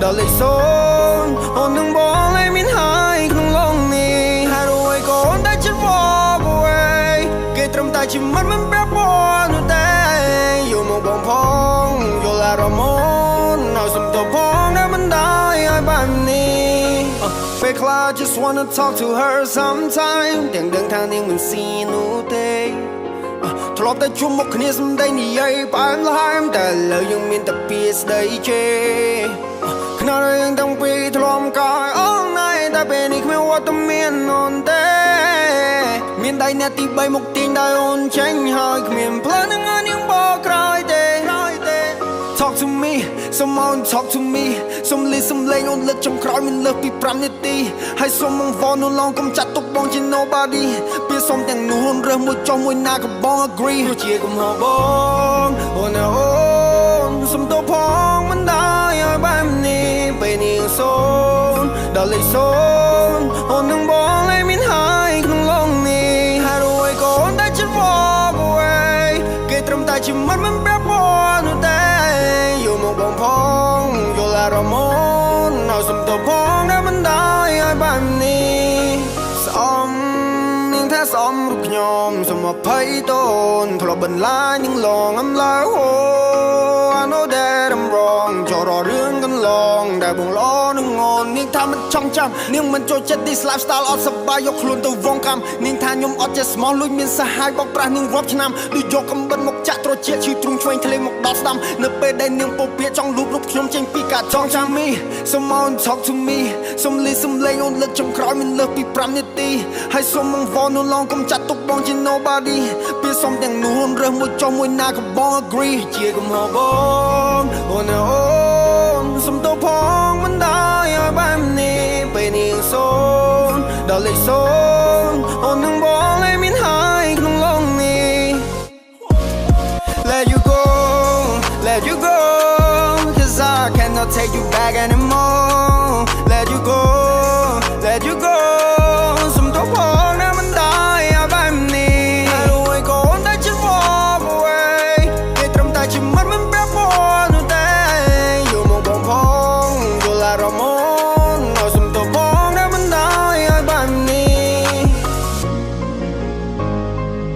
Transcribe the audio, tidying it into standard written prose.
ដល់លេខ0អូននឹងបងលែងមានហើយក្នុងឡងនេះហើយរួយកូនតែចិត្ត walk away គេត្រឹមតែជាមិនប្រាប់បងនោះទេយកមកបងផងយល់អារម្មណ៍ឲ្យសុំទៅផងដែលមិនได้ឲ្យបាននេះពេលខ្លះ just wanna talk to her sometime ទាំងដឹងថានាងមិនស៊ីនោះទេធ្លាប់តែជួបមុខគ្នាសម្ដីនិយាយផ្អែមល្ហែមតែលើយើងមានតែពាក្យស្ដីជេរខ្នល់យើងទាំងពីរធ្លាប់កោយ all night តែពេលនេះគ្មានវត្តមានអូនទេមានដៃអ្នកទី3មកទាញដោយអូនចេញហើយគ្មានផ្លូវនឹងឲ្យនាងបកក្រោយទេ Talk to me someone talk to me សុំលីសំឡេងអូនលើកចុងក្រោយមិនលើសពី5នាទីហើយសុំមកវល់នោះឡងកុំចាត់ទុកបងជា nobody ពេលសុំទាំងនោះអូនរើសមួយចុះមួយណាក៏បង agree ព្រោះជាកំហុសបងអូនអូនសុំទៅផងមិនได้ឲ្យបែបនេះពេលនេះសូនដល់លេខ0អូននឹងបងលែងមានហើយក្នុងឡងនេះហើយរួយកូនតែចិត្ត walk away គេត្រឹមតែជាមិនប្រាប់បងនោះទេយកមកបងផងយល់អារម្មណ៍ឲ្យសុំទៅផងដែលមិនได้ឲ្យបាននេះស្អំនាងថាស្អំរូបខ្ញុំសូមអភ័យតូនធ្លាប់បន្លាយនាងឡងអំឡើយ I know that I'm wrong ចូលរករឿងកន្លងដែលបងឡនឹងអូននាងថាមិនចង់ចាំនាងមិនចូលចិត្ត this lifestyle អត់សប្បាយយកខ្លួនទៅវងកម្មនាងថាខ្ញុំអត់ចេះស្មោះលួចមានសហាយបោកប្រាស់នាងរាប់ឆ្នាំដូចយកកំបិតមកចាក់ត្រជាឈឺទ្រូងឆ្វេងធ្លេមកដល់ស្ដាំនៅពេលដែលនាងពោពាចង់លូបរូបខ្ញុំចេញពីការចងចាំ me someone talk to me សុំលីសំឡេងអូនលើកចុងក្រោយមិនលើសពី5នាទីហើយសុំមកវល់នោះឡងកុំចាត់ទុកបងជា nobody ពេលសុំទាំងនោះអូនរើសមួយចុះមួយណាក៏បង agree ជាកំហុសបងអូនអូនសុំទៅផងមិនได้ឲ្យបែបនេះពេលនេះសូនដល់លេខ0អូននឹងបងលែងមានហើយក្នុងឡងនេះ Let you go let you go cause I cannot take you back anymore let you go